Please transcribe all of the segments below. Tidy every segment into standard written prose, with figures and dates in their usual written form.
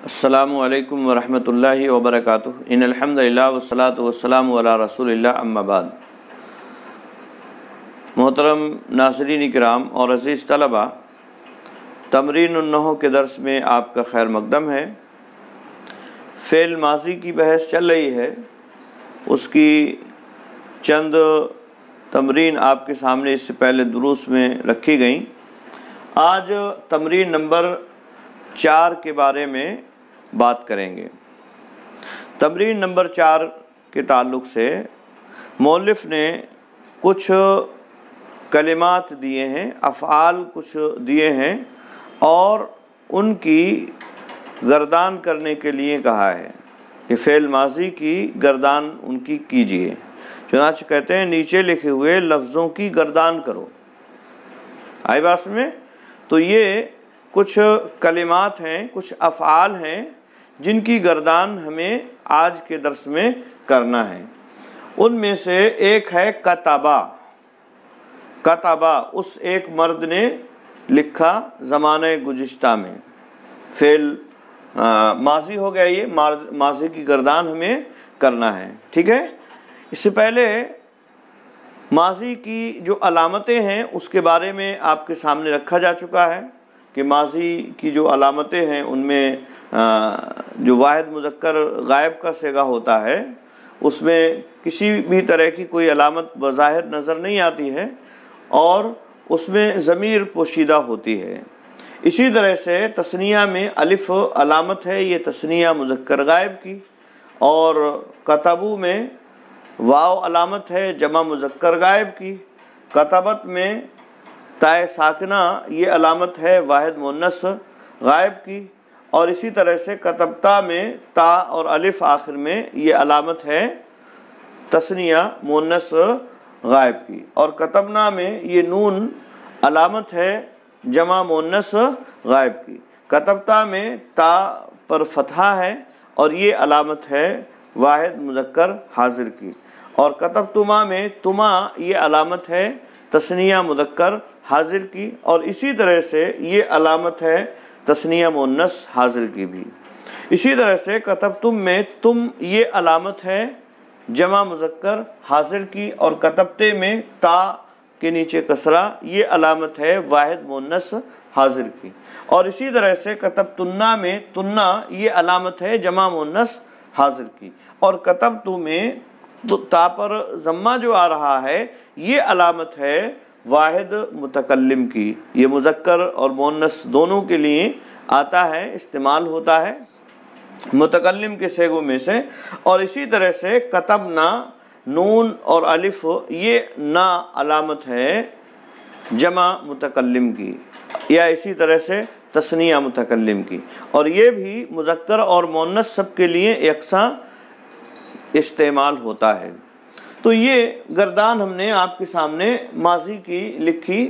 السلام علیکم ورحمۃ اللہ وبرکاتہ۔ ان الحمدللہ والصلاۃ والسلام علی رسول اللہ، اما بعد۔ محترم ناظرین کرام اور عزیز طلبہ، تمرین النحو کے درس میں آپ کا خیر مقدم ہے۔ فعل ماضی کی بحث چل رہی ہے، اس کی چند تمرین آپ کے سامنے اس سے پہلے دروس میں رکھی گئیں۔ آج تمرین نمبر 4 کے بارے میں بات کریں گے۔ تمرین نمبر 4 کے تعلق سے مؤلف نے کچھ کلمات دیے ہیں، افعال کچھ دیے ہیں اور ان کی گردان کرنے کے لیے کہا ہے کہ فعل ماضی کی گردان ان کی کیجیے۔ چنانچہ کہتے ہیں نیچے لکھے ہوئے لفظوں کی گردان کرو۔ آئی بات میں؟ تو یہ کچھ کلمات ہیں، کچھ افعال ہیں جن کی گردان ہمیں آج کے درس میں کرنا ہے۔ ان میں سے ایک ہے کتبہ۔ کتبہ اس ایک مرد نے لکھا زمانہ گزشتہ میں۔ فعل ماضی ہو گیا، یہ ماضی کی گردان ہمیں کرنا ہے، ٹھیک ہے۔ اس سے پہلے ماضی کی جو علامتیں ہیں اس کے بارے میں آپ کے سامنے رکھا جا چکا ہے کہ ماضی کی جو علامتیں ہیں ان میں جو واحد مذکر غائب کا صیغہ ہوتا ہے اس میں کسی بھی طرح کی کوئی علامت بظاہر نظر نہیں آتی ہے اور اس میں ضمیر پوشیدہ ہوتی ہے۔ اسی طرح سے تثنیہ میں الف علامت ہے، یہ تثنیہ مذکر غائب کی، اور کتبو میں واو علامت ہے جمع مذکر غائب کی۔ کتبت میں تائے ساکنہ یہ علامت ہے واحد مؤنث غائب کی، اور اسی طرح سے کتبتا میں تا اور الف آخر میں یہ علامت ہے تثنیہ مؤنث غائب کی، اور کتبنا میں یہ نون علامت ہے جمع مؤنث غائب کی۔ کتبتا میں تا پر فتحہ ہے اور یہ علامت ہے واحد مذکر حاضر کی، اور کتبتما میں تما یہ علامت ہے تثنیہ مذکر حاضر کی، اور اسی طرح سے یہ علامت ہے تثنیہ مؤنث حاضر کی بھی۔ اسی طرح سے کتبتم میں تم یہ علامت ہے جمع مذکر حاضر کی، اور کتبتے میں تا کے نیچے کسرہ یہ علامت ہے واحد مؤنث حاضر کی، اور اسی طرح سے کتبتنا میں تنا یہ علامت ہے جمع مؤنث حاضر کی، اور کتبتو میں تا پر ضمہ جو آ رہا ہے یہ علامت ہے واحد متکلم کی۔ یہ مذکر اور مؤنث دونوں کے لیے آتا ہے، استعمال ہوتا ہے متکلم کے صیغوں میں سے۔ اور اسی طرح سے کتبنا نون اور الف یہ نا علامت ہے جمع متکلم کی، یا اسی طرح سے تثنیہ متکلم کی، اور یہ بھی مذکر اور مؤنث سب کے لیے یکساں استعمال ہوتا ہے۔ تو یہ گردان ہم نے آپ کے سامنے ماضی کی لکھی۔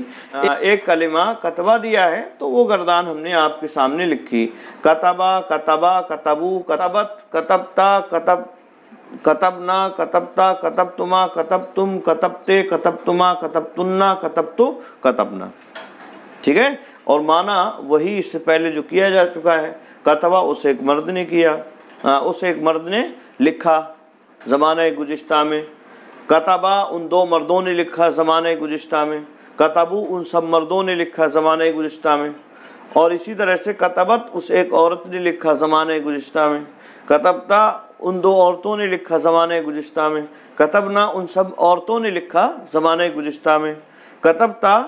ایک کلمہ کتبہ دیا ہے تو وہ گردان ہم نے آپ کے سامنے لکھی۔ کتبہ، کتبہ، کتبو، کتبت، کتبتا، کتبنا، کتبتا، کتبتما، کتبتم، کتبتے، کتبتما، کتبتنا، کتبتو، کتبنا، ٹھیک ہے۔ اور معنی وہی اس سے پہلے جو کیا جا چکا ہے۔ کتبہ اس ایک مرد نے کیا، اس ایک مرد نے لکھا زمانہ گزشتہ میں۔ کتبہ ان دو مردوں نے لکھا زمانہ گزشتہ میں۔ کتبو ان سب مردوں نے لکھا زمانہ گزشتہ میں، اور اسی طرح سے کتبت اس ایک عورت نے لکھا زمانہ گزشتہ میں۔ کتبتا ان دو عورتوں نے لکھا زمانہ گزشتہ میں۔ کتبنا ان سب عورتوں نے لکھا زمانہ گزشتہ میں۔ کتبتا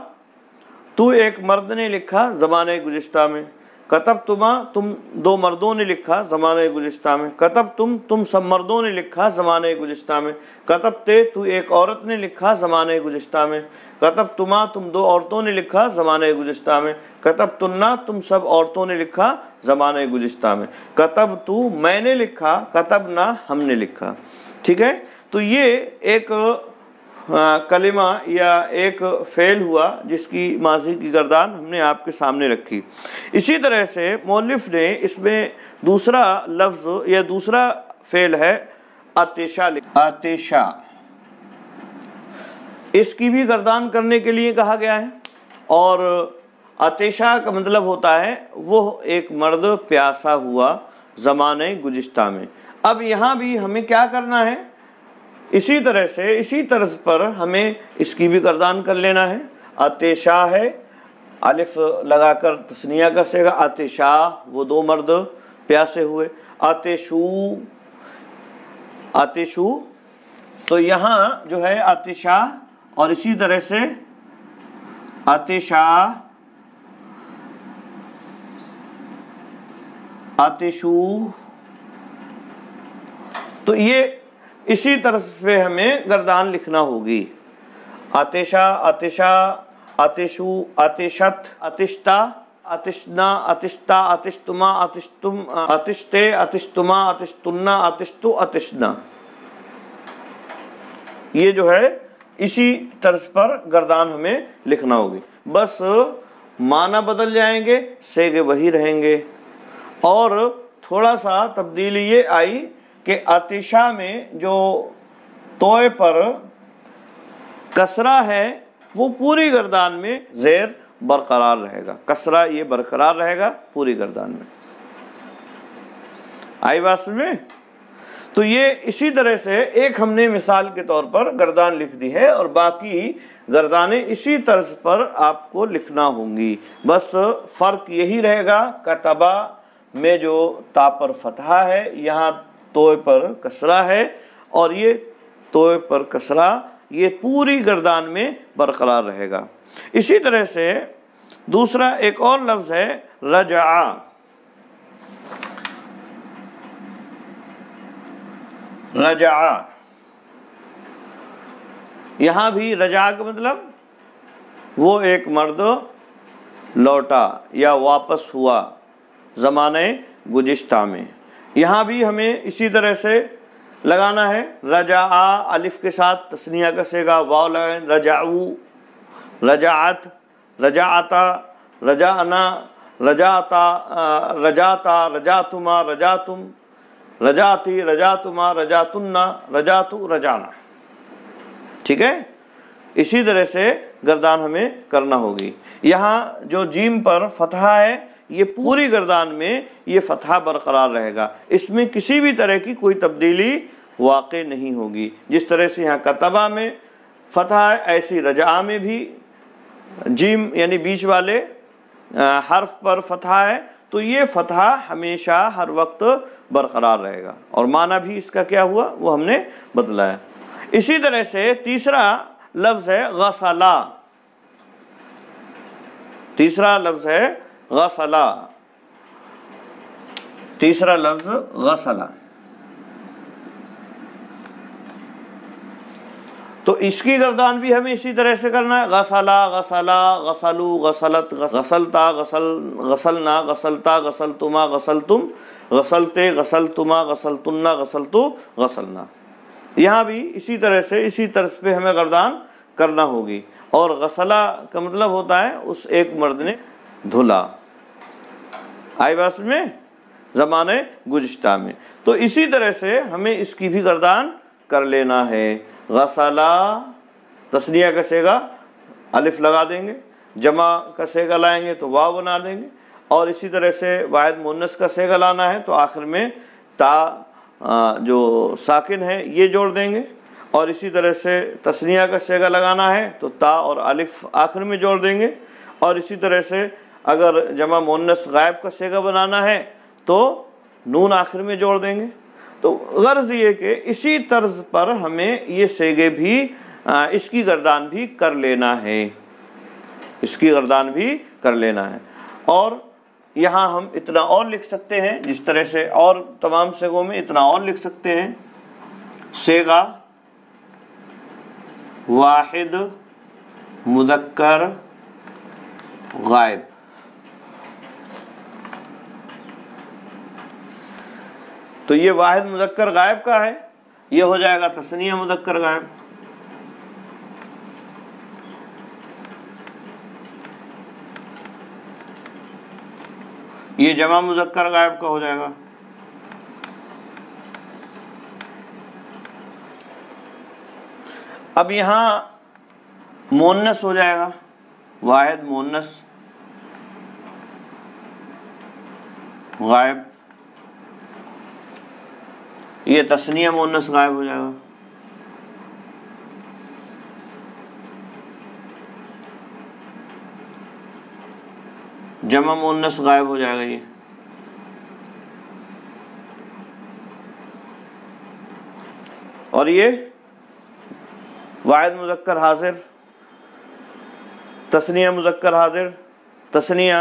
تو ایک مرد نے لکھا زمانہ گزشتہ میں۔ کتبتما تم دو مردوں نے لکھا زمانہ گزشتہ میں۔ کتبتم تم سب مردوں نے لکھا زمانہ گزشتہ میں۔ کتبتے تو ایک عورت نے لکھا زمانہ گزشتہ میں۔ کتبتما تم دو عورتوں نے لکھا زمانہ گزشتہ میں۔ کتبتنا تم سب عورتوں نے لکھا زمانہ گزشتہ میں۔ کتبتو میں نے لکھا، کتبنا ہم نے لکھا، ٹھیک ہے۔ تو یہ ایک کلمہ یا ایک فعل ہوا جس کی ماضی کی گردان ہم نے آپ کے سامنے رکھی۔ اسی طرح سے مؤلف نے اس میں دوسرا لفظ یا دوسرا فعل ہے آتشا۔ آتشا اس کی بھی گردان کرنے کے لیے کہا گیا ہے، اور عطشہ کا مطلب ہوتا ہے وہ ایک مرد پیاسا ہوا زمانے گزشتہ میں۔ اب یہاں بھی ہمیں کیا کرنا ہے، اسی طرح سے اسی طرز پر ہمیں اس کی بھی گردان کر لینا ہے۔ عطشہ ہے، الف لگا کر تثنیہ کا صیغہ، عطشہ وہ دو مرد پیاسے ہوئے، عطشو عطشو، تو یہاں جو ہے عطشہ اور اسی طرح سے عطشہ عطشو، تو یہ اسی طرح پہ ہمیں گردان لکھنا ہوگی۔ عطشہ عطشہ عطشو عطشت عطشتا عطشنا عطشتا عطشتما عطشتم عطشتے عطشتما عطشتنا عطشتو عطشنا، یہ جو ہے اسی طرز پر گردان ہمیں لکھنا ہوگی، بس معنی بدل جائیں گے، صیغے وہی رہیں گے۔ اور تھوڑا سا تبدیلی یہ آئی کہ عطشہ میں جو توئے پر کسرہ ہے وہ پوری گردان میں زیر برقرار رہے گا، کسرہ یہ برقرار رہے گا پوری گردان میں۔ آئی بات سمجھ میں؟ تو یہ اسی طرح سے ایک ہم نے مثال کے طور پر گردان لکھ دی ہے، اور باقی گردانیں اسی طرز پر آپ کو لکھنا ہوں گی، بس فرق یہی رہے گا کتبہ میں جو تا پر فتحہ ہے، یہاں توئے پر کسرہ ہے، اور یہ توئے پر کسرہ یہ پوری گردان میں برقرار رہے گا۔ اسی طرح سے دوسرا ایک اور لفظ ہے رجع، رجع، یہاں بھی رجع کا مطلب وہ ایک مرد لوٹا یا واپس ہوا زمانے گزشتہ میں، یہاں بھی ہمیں اسی طرح سے لگانا ہے۔ رجع الف کے ساتھ تثنیہ کا صیغہ، واو لگائیں، رجعو رجعت رجعتا رجعنا رجعتا رجعتا رجعتما رجعتم رجعتی رجعتما رجعتنا رجعتو رجعنا، ٹھیک ہے؟ اسی طرح سے گردان ہمیں کرنا ہوگی۔ یہاں جو جیم پر فتحہ ہے یہ پوری گردان میں یہ فتحہ برقرار رہے گا، اس میں کسی بھی طرح کی کوئی تبدیلی واقع نہیں ہوگی۔ جس طرح سے یہاں کتبہ میں فتحہ ہے، ایسی رجعہ میں بھی جیم یعنی بیچ والے حرف پر فتحہ ہے، تو یہ فتحہ ہمیشہ ہر وقت برقرار رہے گا، اور معنی بھی اس کا کیا ہوا وہ ہم نے بتلایا۔ اسی طرح سے تیسرا لفظ ہے غسلہ، تیسرا لفظ ہے غسلہ، تیسرا لفظ غسلہ، تو اس کی گردان بھی ہمیں اسی طرح سے کرنا ہے۔ غسلہ غسلہ غسلو غسلت غسلتا غسل غسلنا غسلتا غسلتما غسلتم غسلتے غسلتما غسلتنا غسلتو غسلنا، یہاں بھی اسی طرح سے اسی طرز پہ ہمیں گردان کرنا ہوگی۔ اور غسلہ کا مطلب ہوتا ہے اس ایک مرد نے دھلا، آئی بات میں زمانے گزشتہ میں، تو اسی طرح سے ہمیں اس کی بھی گردان کر لینا ہے۔ غسلہ تثنیہ کا صیغہ الف لگا دیں گے، جمع کا صیغہ لائیں گے تو واو بنا دیں گے، اور اسی طرح سے واحد مؤنث کا صیغہ لانا ہے تو آخر میں تا جو ساکن ہے یہ جوڑ دیں گے، اور اسی طرح سے تثنیہ کا صیغہ لگانا ہے تو تا اور الف آخر میں جوڑ دیں گے، اور اسی طرح سے اگر جمع مؤنث غائب کا صیغہ بنانا ہے تو نون آخر میں جوڑ دیں گے۔ تو غرض یہ کہ اسی طرز پر ہمیں یہ صیغے بھی اس کی گردان بھی کر لینا ہے، اس کی گردان بھی کر لینا ہے۔ اور یہاں ہم اتنا اور لکھ سکتے ہیں، جس طرح سے اور تمام صیغوں میں اتنا اور لکھ سکتے ہیں۔ صیغہ واحد مذکر غائب، تو یہ واحد مذکر غائب کا ہے، یہ ہو جائے گا تثنیہ مذکر غائب۔ یہ جمع مذکر غائب کا ہو جائے گا۔ اب یہاں مؤنث ہو جائے گا، واحد مؤنث غائب, یہ تثنیہ مؤنث غائب ہو جائے گا. جمع مؤنث غائب ہو جائے گا یہ. اور یہ واحد مذکر حاضر, تثنیہ مذکر حاضر, تثنیہ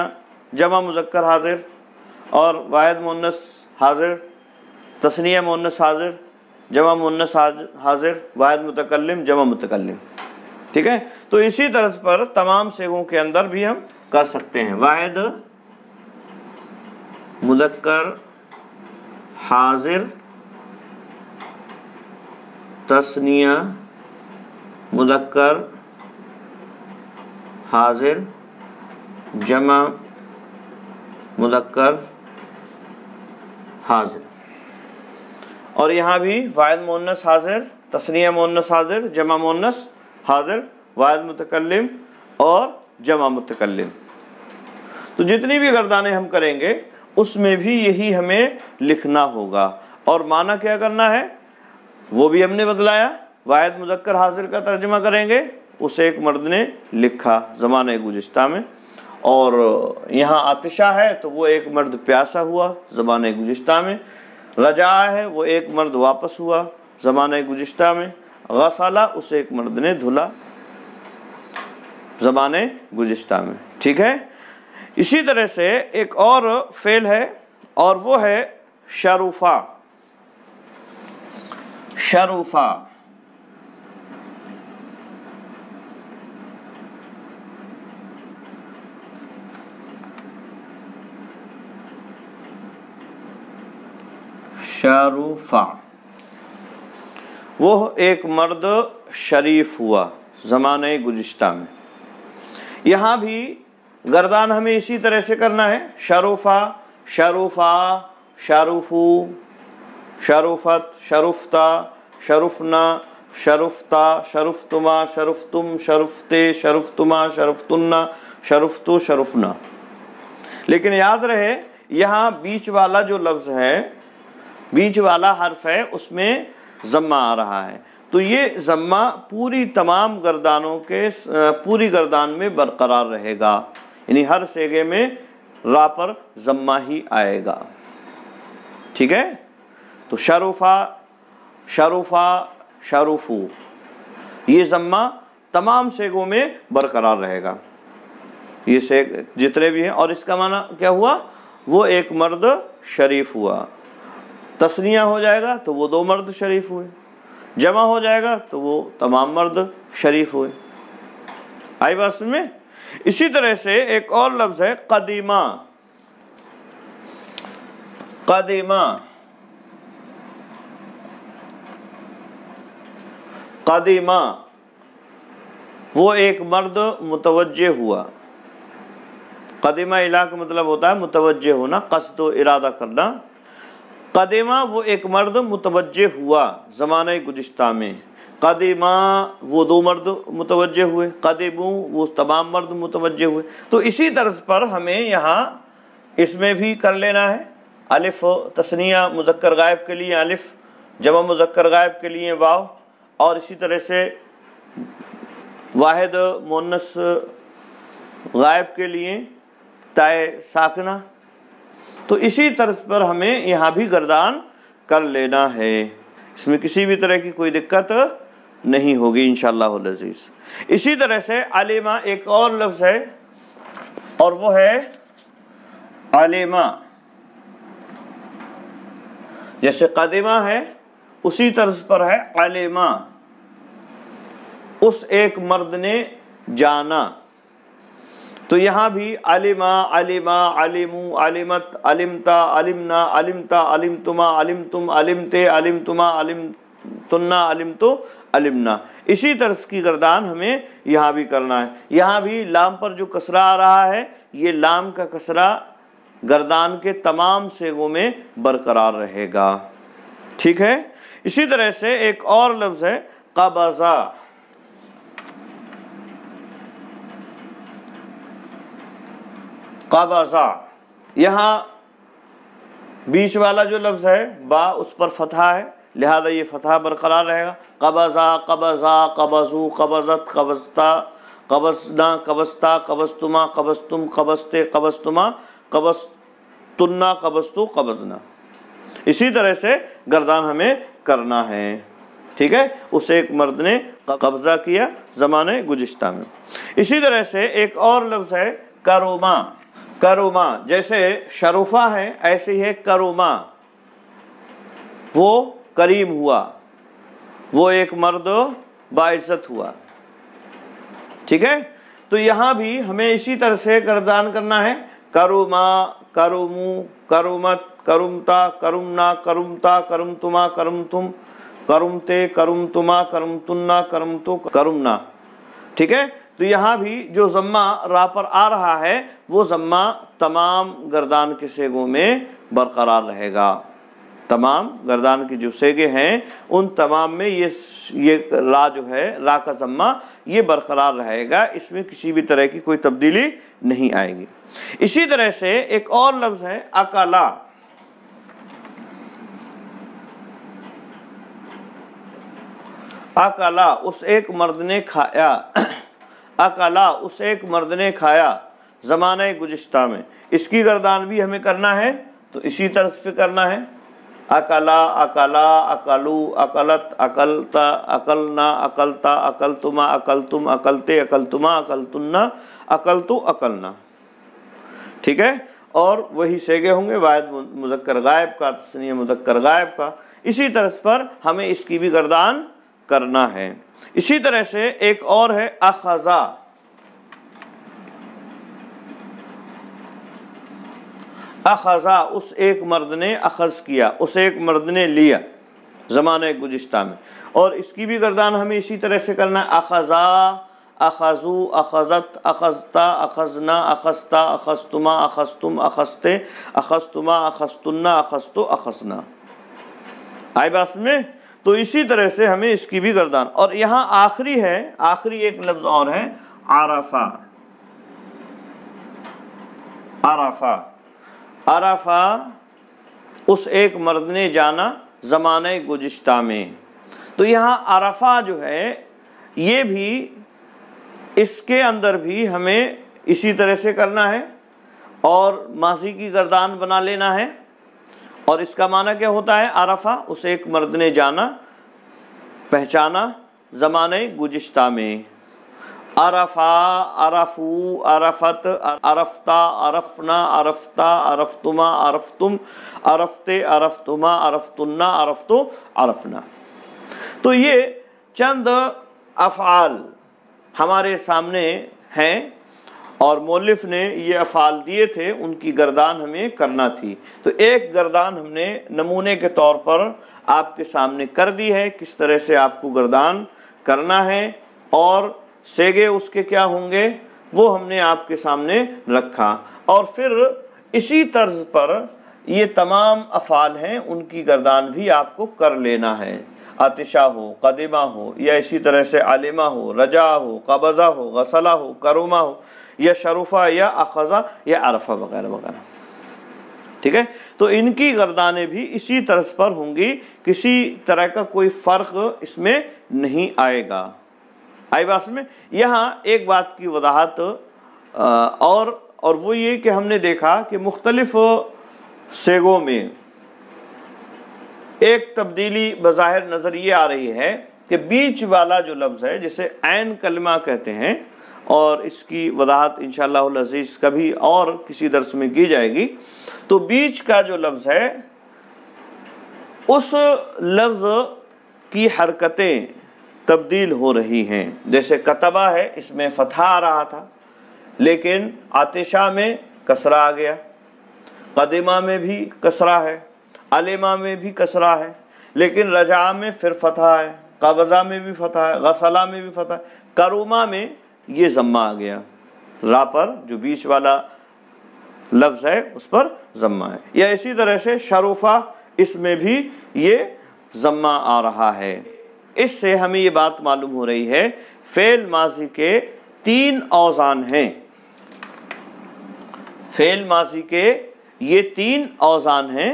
جمع مذکر حاضر, اور واحد مؤنث حاضر, تثنیہ مؤنث حاضر, جمع مؤنث حاضر, واحد متکلم, جمع متکلم. ٹھیک ہے, تو اسی طرز پر تمام صیغوں کے اندر بھی ہم کر سکتے ہیں. واحد مذکر حاضر, تثنیہ مذکر حاضر, جمع مذکر حاضر. اور یہاں بھی واحد مؤنث حاضر, تثنیہ مؤنث حاضر, جمع مؤنث حاضر, واحد متکلم اور جمع متکلم. تو جتنی بھی گردانیں ہم کریں گے اس میں بھی یہی ہمیں لکھنا ہوگا. اور معنی کیا کرنا ہے وہ بھی ہم نے بتلایا. واحد مذکر حاضر کا ترجمہ کریں گے, اسے ایک مرد نے لکھا زمانہ گزشتہ میں, اور یہاں آتشہ ہے تو وہ ایک مرد پیاسا ہوا زمانہ گزشتہ میں. رجع ہے وہ ایک مرد واپس ہوا زمانہ گزشتہ میں. غسلہ اسے ایک مرد نے دھلا زمانہ گزشتہ میں. ٹھیک ہے, اسی طرح سے ایک اور فعل ہے اور وہ ہے شرفا. شرفا شرفا وہ ایک مرد شریف ہوا زمانہ گزشتہ میں. یہاں بھی گردان ہمیں اسی طرح سے کرنا ہے. شرفا, شرفا, شرفو, شرفت, شرفتا, شرفنا, شرفتا, شرفتما, شرفتم, شرفتے, شرفتما, شرفتنا, شرفتو, شرفنا. لیکن یاد رہے یہاں بیچ والا جو لفظ ہے, بیچ والا حرف ہے, اس میں ضمہ آ رہا ہے. تو یہ ضمہ پوری تمام گردانوں کے پوری گردان میں برقرار رہے گا, یعنی ہر صیغے میں را پر ضمہ ہی آئے گا. ٹھیک ہے, تو شرفا, شرفا, شرفو, یہ ضمہ تمام صیغوں میں برقرار رہے گا. یہ صیغ جتنے بھی ہیں. اور اس کا معنی کیا ہوا, وہ ایک مرد شریف ہوا. تثنیہ ہو جائے گا تو وہ دو مرد شریف ہوئے, جمع ہو جائے گا تو وہ تمام مرد شریف ہوئے. آئی بات سمجھ میں؟ اسی طرح سے ایک اور لفظ ہے قدیمہ. قدیمہ, قدیمہ وہ ایک مرد متوجہ ہوا. قدیمہ الا کا مطلب ہوتا ہے متوجہ ہونا, قصد و ارادہ کرنا. قدیمہ وہ ایک مرد متوجہ ہوا زمانہ گزشتہ میں. قدیمہ وہ دو مرد متوجہ ہوئے. قدیمو وہ تمام مرد متوجہ ہوئے. تو اسی طرز پر ہمیں یہاں اس میں بھی کر لینا ہے. الف تثنیہ مذکر غائب کے لیے الف, جمع مذکر غائب کے لیے واو, اور اسی طرح سے واحد مؤنث غائب کے لیے تائے ساکنہ. تو اسی طرز پر ہمیں یہاں بھی گردان کر لینا ہے. اس میں کسی بھی طرح کی کوئی دقت نہیں ہوگی انشاءاللہ العزیز. اسی طرح سے علیمہ ایک اور لفظ ہے اور وہ ہے علیمہ. جیسے قدیمہ ہے اسی طرز پر ہے علیمہ, اس ایک مرد نے جانا. تو یہاں بھی علمہ, علمہ, علمو, علمت, علمتا, علمنا, علمتا, علمتما, علمتم, علمتے, علمتما, علمتنا, علمتو, علمنا. اسی طرز کی گردان ہمیں یہاں بھی کرنا ہے. یہاں بھی لام پر جو کسرہ آ رہا ہے یہ لام کا کسرہ گردان کے تمام صیغوں میں برقرار رہے گا. ٹھیک ہے, اسی طرح سے ایک اور لفظ ہے قبضہ. قبضہ, یہاں بیچ والا جو لفظ ہے با اس پر فتحہ ہے، لہذا یہ فتحہ برقرار رہے گا۔ قبضا، قبضا، قبضو، قبضت، قبضتا، قبضنا، قبضتا، قبضتما، قبضتم، قبضتے، قبضتما، قبضتنا، قبضتو، قبضنا۔ اسی طرح سے گردان ہمیں کرنا ہے، ٹھیک ہے۔ اس ایک مرد نے قبضہ کیا زمانے گزشتہ میں۔ اسی طرح سے ایک اور لفظ ہے کروما۔ کروما جیسے شرفہ ہے ایسے ہی ہے کروما، وہ کریم ہوا، وہ ایک مرد باعزت ہوا، ٹھیک ہے۔ تو یہاں بھی ہمیں اسی طرح سے گردان کرنا ہے، کروما، کرومو، کرومت، کرمتا، کرمنا، کرمتا، کرمتما، کرمتم، کرمتے، کرمتما، کرمتنا، کرمتو، کرمنا، ٹھیک ہے۔ تو یہاں بھی جو ضمہ را پر آ رہا ہے وہ ضمہ تمام گردان کے سیغوں میں برقرار رہے گا۔ تمام گردان کے جو سیغے ہیں ان تمام میں یہ را جو ہے، را کا ضمہ یہ برقرار رہے گا، اس میں کسی بھی طرح کی کوئی تبدیلی نہیں آئے گی۔ اسی طرح سے ایک اور لفظ ہے اکلا۔ اکلا اس ایک مرد نے کھایا، اکلا اس ایک مرد نے کھایا زمانہ گزشتہ میں، اس کی گردان بھی ہمیں کرنا ہے تو اسی طرز پہ کرنا ہے۔ اکلا، اکلا، اکلو، اکلت، اکلتا، اکلنا، اکلتا، اکلتما، اکلتم، اکلتے، اکلتما، اکلتنا، اکلتو، اکلنا، ٹھیک ہے۔ اور وہی سیغے ہوں گے واحد مذکر غائب کا، تثنیہ مذکر غائب کا، اسی طرز پر ہمیں اس کی بھی گردان کرنا ہے۔ اسی طرح سے ایک اور ہے اخذا۔ اخذا اس ایک مرد نے اخذ کیا، اس ایک مرد نے لیا زمانہ گزشتہ میں، اور اس کی بھی گردان ہمیں اسی طرح سے کرنا ہے۔ اخذا، اخذو، اخذت، اخذتا، اخذنا، اخذتا، اخذتما، اخذتم، اخذتے، اخذتما، اخذتنا، اخذتو، اخذنا، آئی بات میں؟ تو اسی طرح سے ہمیں اس کی بھی گردان۔ اور یہاں آخری ہے، آخری ایک لفظ اور ہے عرفہ۔ عرفہ، عرفہ اس ایک مرد نے جانا زمانہ گزشتہ میں۔ تو یہاں عرفہ جو ہے یہ بھی، اس کے اندر بھی ہمیں اسی طرح سے کرنا ہے اور ماضی کی گردان بنا لینا ہے۔ اور اس کا معنی کیا ہوتا ہے؟ عرفہ اس ایک مرد نے جانا، پہچانا زمانہ گزشتہ میں۔ عرفا، عرفو، عرفت، عرفتا، عرفنا، عرفتا، عرفتما، عرفتم، عرفتے، عرفتما، عرفتنا، عرفتو، عرفنا۔ تو یہ چند افعال ہمارے سامنے ہیں اور مؤلف نے یہ افعال دیے تھے، ان کی گردان ہمیں کرنا تھی۔ تو ایک گردان ہم نے نمونے کے طور پر آپ کے سامنے کر دی ہے، کس طرح سے آپ کو گردان کرنا ہے، اور سیغے اس کے کیا ہوں گے وہ ہم نے آپ کے سامنے رکھا۔ اور پھر اسی طرز پر یہ تمام افعال ہیں، ان کی گردان بھی آپ کو کر لینا ہے۔ عطشہ ہو، قدمہ ہو، یا اسی طرح سے علمہ ہو، رجا ہو، قبضہ ہو، غسلہ ہو، کرومہ ہو، یا شرفہ، یا اخذہ، یا عرفہ وغیرہ وغیرہ، ٹھیک ہے۔ تو ان کی گردانیں بھی اسی طرز پر ہوں گی، کسی طرح کا کوئی فرق اس میں نہیں آئے گا۔ آئی بات میں؟ یہاں ایک بات کی وضاحت اور وہ یہ کہ ہم نے دیکھا کہ مختلف سیغوں میں ایک تبدیلی بظاہر نظر یہ آ رہی ہے کہ بیچ والا جو لفظ ہے جسے عین کلمہ کہتے ہیں، اور اس کی وضاحت انشاءاللہ العزیز کبھی اور کسی درس میں کی جائے گی، تو بیچ کا جو لفظ ہے اس لفظ کی حرکتیں تبدیل ہو رہی ہیں۔ جیسے کتبہ ہے، اس میں فتحہ آ رہا تھا لیکن عطشہ میں کسرہ آ گیا، قدمہ میں بھی کسرہ ہے، علمہ میں بھی کسرہ ہے، لیکن رجع میں پھر فتحہ ہے، قبضہ میں بھی فتحہ ہے، غسلہ میں بھی فتحہ ہے، کرومہ میں یہ ضمہ آ گیا، را پر جو بیچ والا لفظ ہے اس پر ضمہ ہے۔ یا اسی طرح سے شرفہ، اس میں بھی یہ ضمہ آ رہا ہے۔ اس سے ہمیں یہ بات معلوم ہو رہی ہے فعل ماضی کے 3 اوزان ہیں۔ فعل ماضی کے یہ 3 اوزان ہیں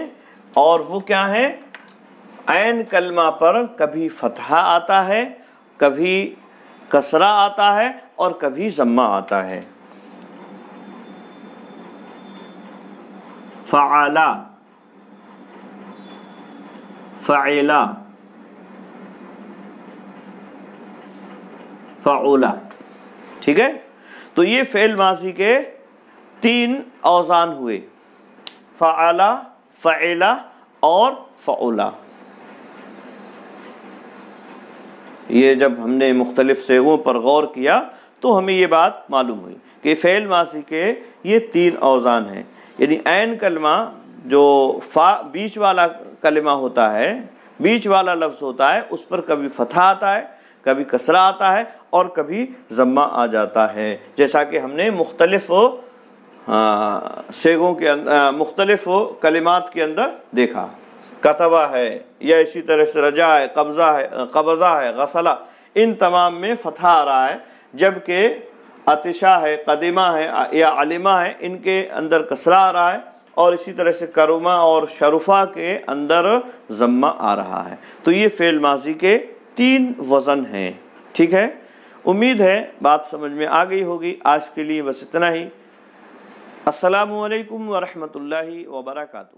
اور وہ کیا ہے؟ عین کلمہ پر کبھی فتحہ آتا ہے، کبھی کسرہ آتا ہے اور کبھی ضمہ آتا ہے۔ فعلا، فعلا، فعولا، ٹھیک ہے؟ تو یہ فعل ماضی کے 3 اوزان ہوئے، فعلا، فعلا اور فعولا۔ یہ جب ہم نے مختلف صیغوں پر غور کیا تو ہمیں یہ بات معلوم ہوئی کہ فعل ماضی کے یہ 3 اوزان ہیں، یعنی عین کلمہ جو بیچ والا کلمہ ہوتا ہے، بیچ والا لفظ ہوتا ہے، اس پر کبھی فتحہ آتا ہے، کبھی کسرہ آتا ہے اور کبھی ضمہ آ جاتا ہے، جیسا کہ ہم نے مختلف صیغوں کے اندر، مختلف کلمات کے اندر دیکھا۔ کتبہ ہے یا اسی طرح سے رجا ہے، قبضہ ہے، غسلہ، ان تمام میں فتحہ آ رہا ہے، جبکہ عطشہ ہے، قدمہ ہے یا علمہ ہے، ان کے اندر کسرہ آ رہا ہے، اور اسی طرح سے کرمہ اور شرفہ کے اندر ضمہ آ رہا ہے۔ تو یہ فعل ماضی کے 3 وزن ہیں، ٹھیک ہے؟ امید ہے بات سمجھ میں آ گئی ہوگی۔ آج کے لیے بس اتنا ہی۔ السلام علیکم ورحمۃ اللہ وبرکاتہ۔